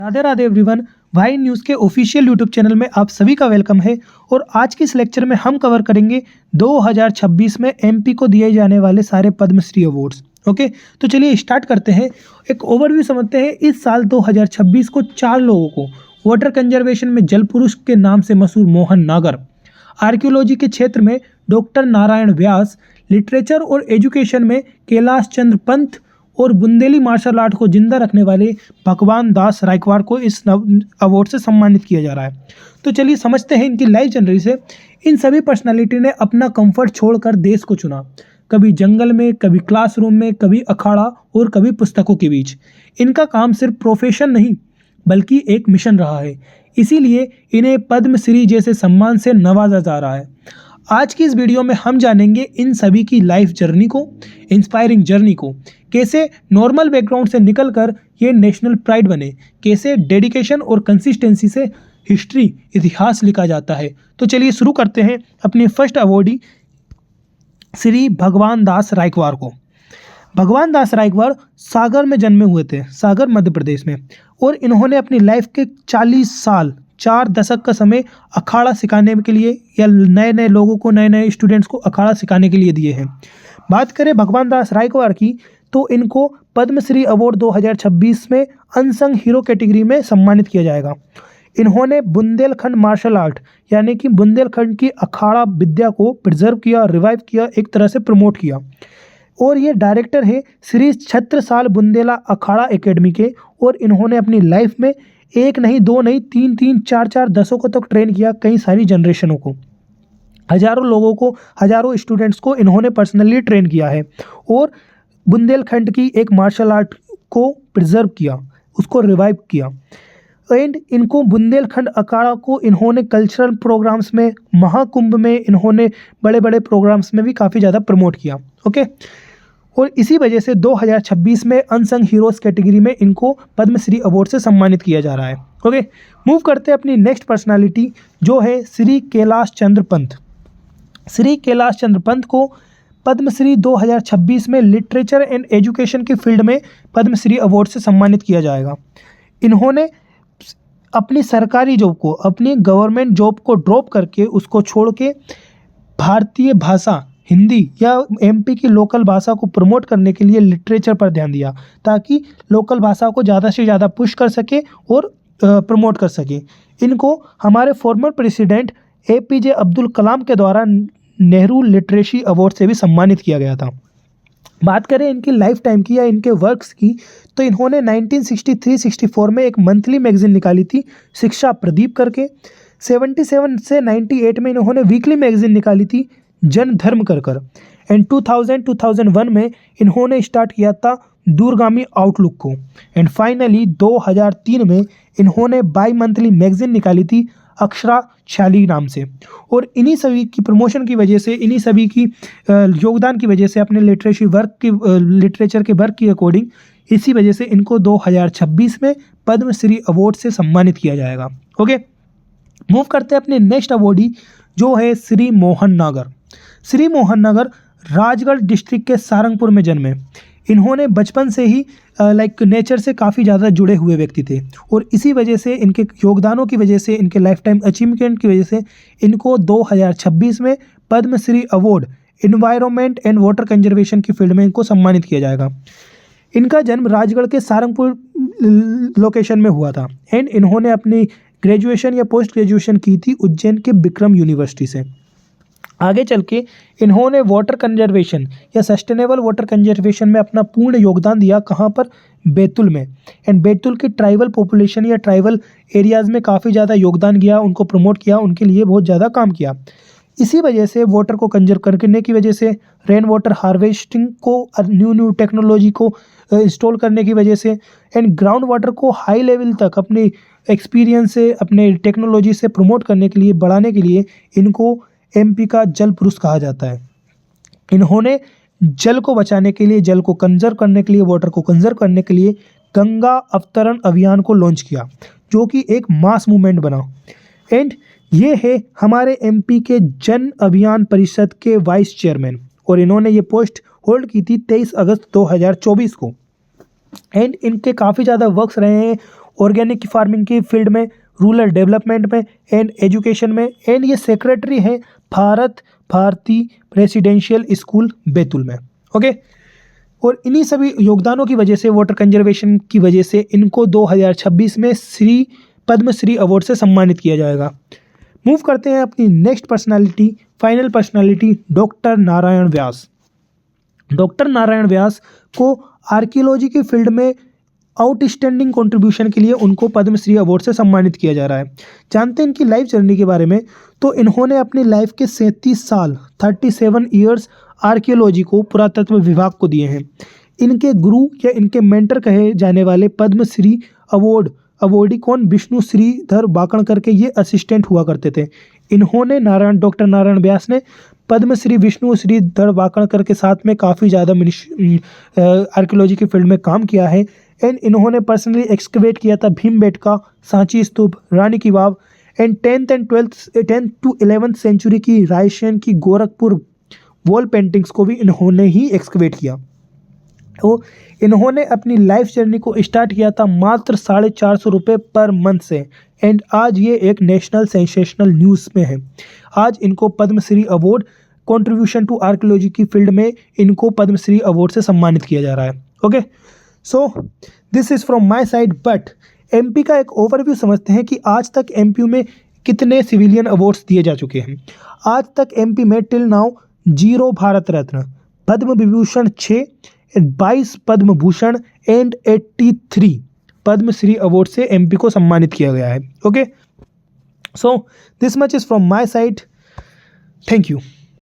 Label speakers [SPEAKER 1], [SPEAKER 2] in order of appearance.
[SPEAKER 1] Radhe Radhe everyone. Y news के official YouTube channel में आप सभी का वेलकम है। और आज की इस लेक्चर में हम कवर करेंगे 2026 में एमपी को दिए जाने वाले सारे पद्मश्री अवार्ड्स। ओके, तो चलिए स्टार्ट करते हैं। एक ओवरव्यू समझते हैं। इस साल 2026 को 4 लोगों को वाटर कंजर्वेशन में जल पुरुष के नाम से मशहूर मोहन नागर, आर्कियोलॉजी के क्षेत्र में डॉक्टर नारायण व्यास, लिटरेचर और एजुकेशन में कैलाश चंद्र पंत और बुंदेली मार्शल आर्ट को जिंदा रखने वाले भगवान दास रायकवाड़ को इस अवार्ड से सम्मानित किया जा रहा है। तो चलिए समझते हैं इनकी लाइफ जर्नी से। इन सभी पर्सनालिटी ने अपना कंफर्ट छोड़कर देश को चुना, कभी जंगल में, कभी क्लासरूम में, कभी अखाड़ा और कभी पुस्तकों के बीच। इनका काम सिर्फ प्रोफेशन नहीं बल्कि एक मिशन रहा है, इसीलिए इन्हें पद्मश्री जैसे सम्मान से नवाजा जा रहा है। आज की इस वीडियो में हम जानेंगे इन सभी की लाइफ जर्नी को, इंस्पायरिंग जर्नी को, कैसे नॉर्मल बैकग्राउंड से निकलकर ये नेशनल प्राइड बने, कैसे डेडिकेशन और कंसिस्टेंसी से हिस्ट्री, इतिहास लिखा जाता है। तो चलिए शुरू करते हैं अपने फर्स्ट अवॉर्डी श्री भगवान दास रायकवाड़ को। भगवान दास रायकवाड़ सागर में जन्मे हुए थे, सागर मध्य प्रदेश में। और इन्होंने अपनी लाइफ के 40 साल, 4 दशक का समय अखाड़ा सिखाने के लिए या नए नए लोगों को, नए नए स्टूडेंट्स को अखाड़ा सिखाने के लिए दिए हैं। बात करें भगवान दास रायकवाड़ की, तो इनको पद्मश्री अवार्ड 2026 में अनसंग हीरो कैटेगरी में सम्मानित किया जाएगा। इन्होंने बुंदेलखंड मार्शल आर्ट यानी कि बुंदेलखंड की अखाड़ा विद्या को प्रिजर्व किया, रिवाइव किया, एक तरह से प्रमोट किया। और ये डायरेक्टर है श्री छत्रसाल बुंदेला अखाड़ा एकेडमी के। और इन्होंने अपनी लाइफ में एक नहीं, दो नहीं, तीन तीन, चार चार, दसों को तक ट्रेन किया, कई सारी जनरेशनों को, हजारों लोगों को, हजारों स्टूडेंट्स को इन्होंने पर्सनली ट्रेन किया है। और बुंदेलखंड की एक मार्शल आर्ट को प्रिजर्व किया, उसको रिवाइव किया। एंड इनको बुंदेलखंड अखाड़ा को इन्होंने कल्चरल प्रोग्राम्स में, महाकुंभ में, इन्होंने बड़े बड़े प्रोग्राम्स में भी काफ़ी ज़्यादा प्रमोट किया। ओके, और इसी वजह से 2026 में अनसंग हीरोज़ कैटेगरी में इनको पद्मश्री अवार्ड से सम्मानित किया जा रहा है। ओके, मूव करते हैं अपनी नेक्स्ट पर्सनालिटी जो है श्री कैलाश चंद्र पंत। श्री कैलाश चंद्र पंत को पद्मश्री 2026 में लिटरेचर एंड एजुकेशन की फील्ड में पद्मश्री अवार्ड से सम्मानित किया जाएगा। इन्होंने अपनी सरकारी जॉब को, अपनी गवर्नमेंट जॉब को ड्रॉप करके, उसको छोड़ के भारतीय भाषा, हिंदी या एमपी की लोकल भाषा को प्रमोट करने के लिए लिटरेचर पर ध्यान दिया, ताकि लोकल भाषा को ज़्यादा से ज़्यादा पुश कर सके और प्रमोट कर सके। इनको हमारे former president APJ Abdul Kalam के द्वारा नेहरू लिटरेसी अवार्ड से भी सम्मानित किया गया था। बात करें इनकी लाइफ टाइम की या इनके वर्क्स की, तो इन्होंने 1963-64 में एक मंथली मैगजीन निकाली थी, शिक्षा प्रदीप करके। 77 से 98 में इन्होंने वीकली मैगजीन निकाली थी, जन धर्म कर। एंड 2001 में इन्होंने स्टार्ट किया था दूरगामी आउटलुक को। एंड फाइनली 2003 में इन्होंने बाई मंथली मैगजीन निकाली थी, अक्षराच्छाली नाम से। और इन्हीं सभी की प्रमोशन की वजह से, इन्हीं सभी की योगदान की वजह से, अपने लिटरेचर के वर्क की अकॉर्डिंग, इसी वजह से इनको 2026 में पद्मश्री अवार्ड से सम्मानित किया जाएगा। ओके, मूव करते हैं अपने नेक्स्ट अवार्डी जो है श्री मोहन नागर। श्री मोहन नागर राजगढ़ डिस्ट्रिक्ट के सारंगपुर में जन्मे। इन्होंने बचपन से ही नेचर से काफ़ी ज़्यादा जुड़े हुए व्यक्ति थे। और इसी वजह से, इनके योगदानों की वजह से, इनके लाइफ टाइम अचीवमेंट की वजह से इनको 2026 में Padmashri award environment and water conservation की फील्ड में इनको सम्मानित किया जाएगा। इनका जन्म राजगढ़ के सारंगपुर लोकेशन में हुआ था। एंड इन्होंने अपनी ग्रेजुएशन या पोस्ट ग्रेजुएशन की थी उज्जैन के विक्रम यूनिवर्सिटी से। आगे चल के इन्होंने वाटर कंजर्वेशन या सस्टेनेबल वाटर कंजर्वेशन में अपना पूर्ण योगदान दिया। कहाँ पर? बैतूल में। एंड बैतूल की ट्राइबल पॉपुलेशन या ट्राइबल एरियाज़ में काफ़ी ज़्यादा योगदान किया, उनको प्रमोट किया, उनके लिए बहुत ज़्यादा काम किया। इसी वजह से वाटर को कंजर्व करने की वजह से, रेन वाटर हार्वेस्टिंग को, न्यू टेक्नोलॉजी को इंस्टॉल करने की वजह से, एंड ग्राउंड वाटर को हाई लेवल तक अपने एक्सपीरियंस से, अपने टेक्नोलॉजी से प्रमोट करने के लिए, बढ़ाने के लिए इनको एमपी का जल पुरुष कहा जाता है। इन्होंने जल को बचाने के लिए, जल को कंजर्व करने के लिए, वाटर को कंजर्व करने के लिए गंगा अवतरण अभियान को लॉन्च किया, जो कि एक मास मूवमेंट बना। एंड ये है हमारे एमपी के जन अभियान परिषद के वाइस चेयरमैन। और इन्होंने ये पोस्ट होल्ड की थी 23 अगस्त 2024 को। एंड इनके काफ़ी ज़्यादा वर्क्स रहे हैं ऑर्गेनिक फार्मिंग की फील्ड में, रूरल डेवलपमेंट में एंड एजुकेशन में, एंड ये सेक्रेटरी हैं भारती रेसिडेंशियल स्कूल बैतूल में। ओके, और इन्हीं सभी योगदानों की वजह से, वाटर कंजर्वेशन की वजह से इनको 2026 में पद्मश्री अवार्ड से सम्मानित किया जाएगा। मूव करते हैं अपनी next personality, final personality, doctor Narayan Vyas. Doctor Narayan Vyas को आर्कियोलॉजी की फील्ड में आउटस्टैंडिंग कंट्रीब्यूशन के लिए उनको पद्मश्री अवार्ड से सम्मानित किया जा रहा है। जानते हैं इनकी लाइफ जर्नी के बारे में। तो इन्होंने अपनी लाइफ के 37 साल 37 ईयर्स आर्कियोलॉजी को, पुरातत्व विभाग को दिए हैं। इनके गुरु या इनके मेंटर कहे जाने वाले पद्मश्री अवॉर्डी कौन, विष्णु श्रीधर वाकणकर के ये असिस्टेंट हुआ करते थे। इन्होंने डॉक्टर नारायण व्यास ने पद्मश्री विष्णु श्रीधर वाकणकर के साथ में काफ़ी ज़्यादा आर्कियोलॉजी की फील्ड में काम किया है। एंड इन्होंने पर्सनली एक्सकवेट किया था भीमबेटका, सांची स्तूप, रानी की वाव and 10th to 11th century की रायसेन की गोरखपुर वॉल पेंटिंग्स को भी इन्होंने ही एक्सकवेट किया। तो इन्होंने अपनी लाइफ जर्नी को स्टार्ट किया था मात्र 450 रुपये पर मंथ से, एंड आज ये एक नेशनल सेंसेशनल न्यूज़ में है। आज इनको Padmashri award, contribution to archaeology की फील्ड में इनको पद्मश्री अवार्ड से सम्मानित किया जा रहा है। Okay, so this is from my side. But MP का एक ओवरव्यू समझते हैं कि आज तक एमपी में कितने सिविलियन अवार्ड्स दिए जा चुके हैं। आज तक एमपी में till now 0 Bharat Ratna, Padma Vibhushan 6, 22 Padma Bhushan and 83 Padmashri award से एमपी को सम्मानित किया गया है। Okay, so this much is from my side. Thank you.